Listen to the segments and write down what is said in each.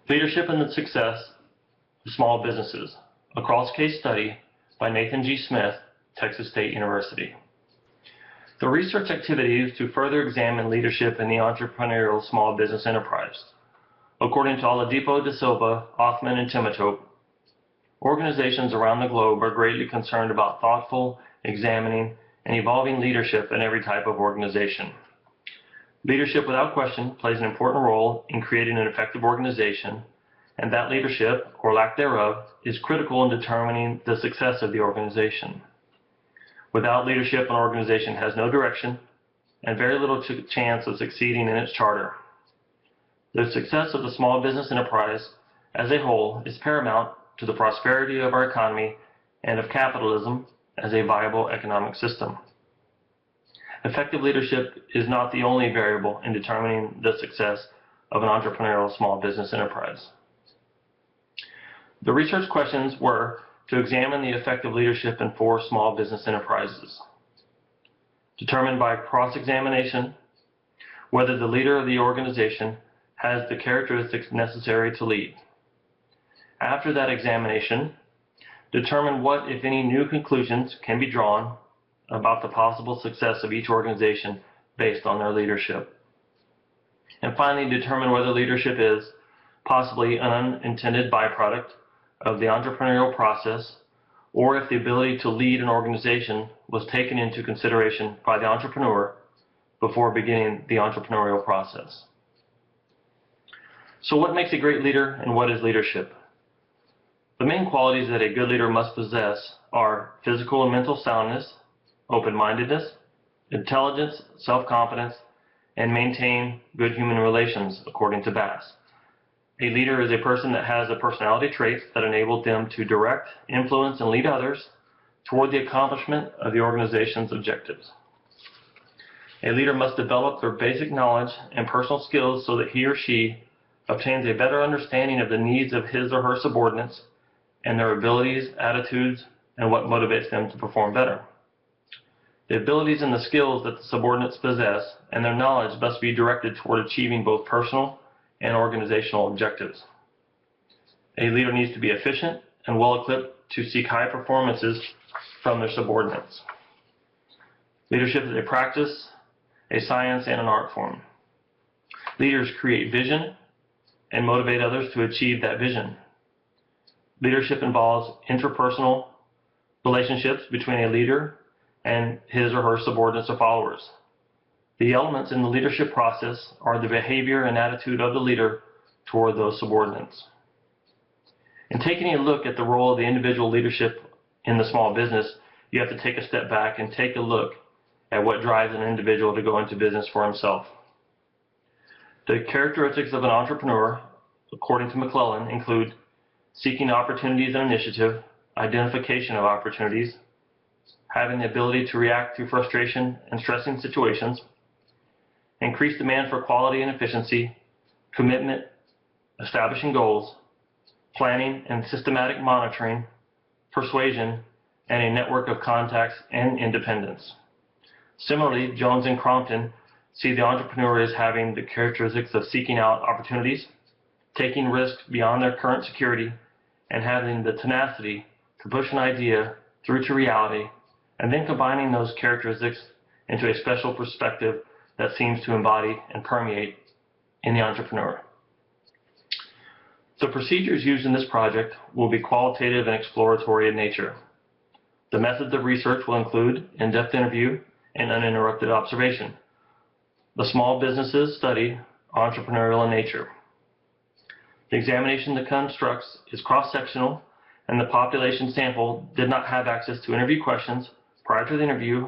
Leadership and the Success of Small Businesses, a cross-case study by Nathan G. Smith, Texas State University. The research activity is to further examine leadership in the entrepreneurial small business enterprise. According to Oladipo da Silva, Othman, and Timotop, organizations around the globe are greatly concerned about thoughtful, examining, and evolving leadership in every type of organization. Leadership, without question, plays an important role in creating an effective organization, and that leadership, or lack thereof, is critical in determining the success of the organization. Without leadership, an organization has no direction and very little chance of succeeding in its charter. The success of the small business enterprise as a whole is paramount to the prosperity of our economy and of capitalism as a viable economic system. Effective leadership is not the only variable in determining the success of an entrepreneurial small business enterprise. The research questions were to examine the effective leadership in 4 small business enterprises. Determine by cross-examination whether the leader of the organization has the characteristics necessary to lead. After that examination, determine what, if any, new conclusions can be drawn about the possible success of each organization based on their leadership. And finally, determine whether leadership is possibly an unintended byproduct of the entrepreneurial process, or if the ability to lead an organization was taken into consideration by the entrepreneur before beginning the entrepreneurial process. So what makes a great leader, and what is leadership? The main qualities that a good leader must possess are physical and mental soundness, open-mindedness, intelligence, self-confidence, and maintain good human relations, according to Bass. A leader is a person that has the personality traits that enable them to direct, influence, and lead others toward the accomplishment of the organization's objectives. A leader must develop their basic knowledge and personal skills so that he or she obtains a better understanding of the needs of his or her subordinates and their abilities, attitudes, and what motivates them to perform better. The abilities and the skills that the subordinates possess and their knowledge must be directed toward achieving both personal and organizational objectives. A leader needs to be efficient and well-equipped to seek high performances from their subordinates. Leadership is a practice, a science, and an art form. Leaders create vision and motivate others to achieve that vision. Leadership involves interpersonal relationships between a leader and his or her subordinates or followers. The elements in the leadership process are the behavior and attitude of the leader toward those subordinates. In taking a look at the role of the individual leadership in the small business, you have to take a step back and take a look at what drives an individual to go into business for himself. The characteristics of an entrepreneur, according to McClellan, include seeking opportunities and initiative, identification of opportunities, having the ability to react to frustration and stressing situations, increased demand for quality and efficiency, commitment, establishing goals, planning and systematic monitoring, persuasion, and a network of contacts and independence. Similarly, Jones and Crompton see the entrepreneur as having the characteristics of seeking out opportunities, taking risks beyond their current security, and having the tenacity to push an idea through to reality, and then combining those characteristics into a special perspective that seems to embody and permeate in the entrepreneur. The procedures used in this project will be qualitative and exploratory in nature. The methods of research will include in-depth interview and uninterrupted observation. The small businesses studied entrepreneurial in nature. The examination that constructs is cross-sectional, and the population sample did not have access to interview questions prior to the interview.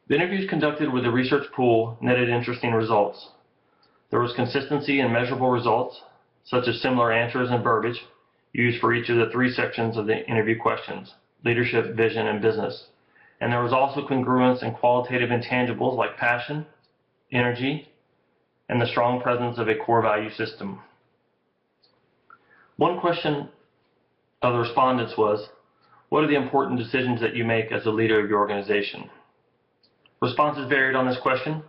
The interviews conducted with the research pool netted interesting results. There was consistency in measurable results, such as similar answers and verbiage used for each of the 3 sections of the interview questions: leadership, vision, and business. And there was also congruence in qualitative intangibles like passion, energy, and the strong presence of a core value system. One question of the respondents was, what are the important decisions that you make as a leader of your organization? Responses varied on this question,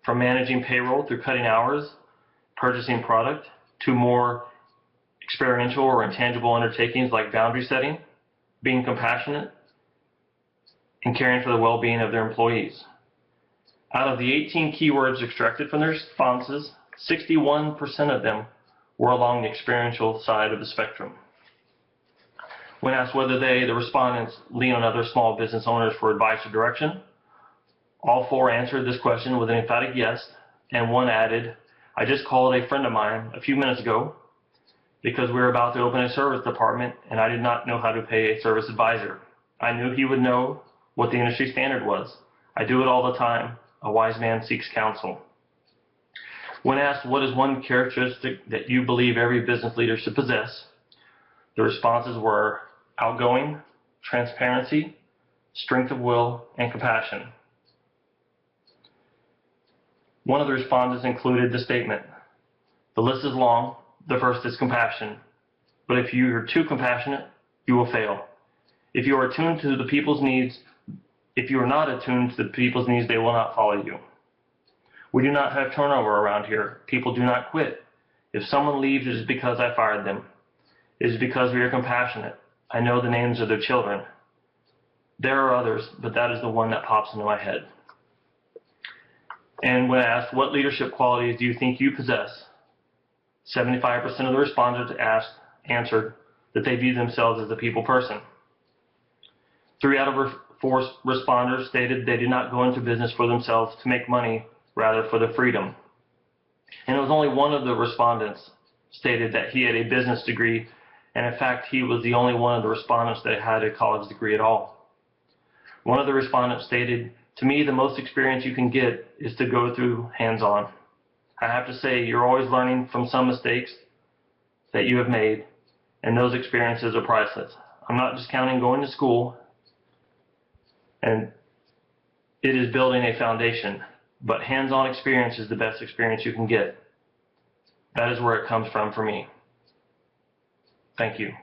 from managing payroll through cutting hours, purchasing product, to more experiential or intangible undertakings like boundary setting, being compassionate, and caring for the well-being of their employees. Out of the 18 keywords extracted from their responses, 61% of them were along the experiential side of the spectrum. When asked whether they, the respondents, lean on other small business owners for advice or direction, all 4 answered this question with an emphatic yes, and one added, "I just called a friend of mine a few minutes ago because we were about to open a service department and I did not know how to pay a service advisor. I knew he would know what the industry standard was. I do it all the time. A wise man seeks counsel." When asked what is one characteristic that you believe every business leader should possess, the responses were outgoing, transparency, strength of will, and compassion. One of the respondents included the statement, "The list is long. The first is compassion. But if you are too compassionate, you will fail. If you are attuned to the people's needs, if you are not attuned to the people's needs, they will not follow you. We do not have turnover around here. People do not quit. If someone leaves, it is because I fired them. It is because we are compassionate. I know the names of their children. There are others, but that is the one that pops into my head." And when asked, what leadership qualities do you think you possess, 75% of the respondents answered that they view themselves as a people person. 3 out of 4 responders stated they did not go into business for themselves to make money, rather for the freedom. And it was only one of the respondents stated that he had a business degree, and in fact, he was the only one of the respondents that had a college degree at all. One of the respondents stated, "To me, the most experience you can get is to go through hands-on. I have to say, you're always learning from some mistakes that you have made, and those experiences are priceless. I'm not just counting going to school, and it is building a foundation, but hands-on experience is the best experience you can get. That is where it comes from for me. Thank you."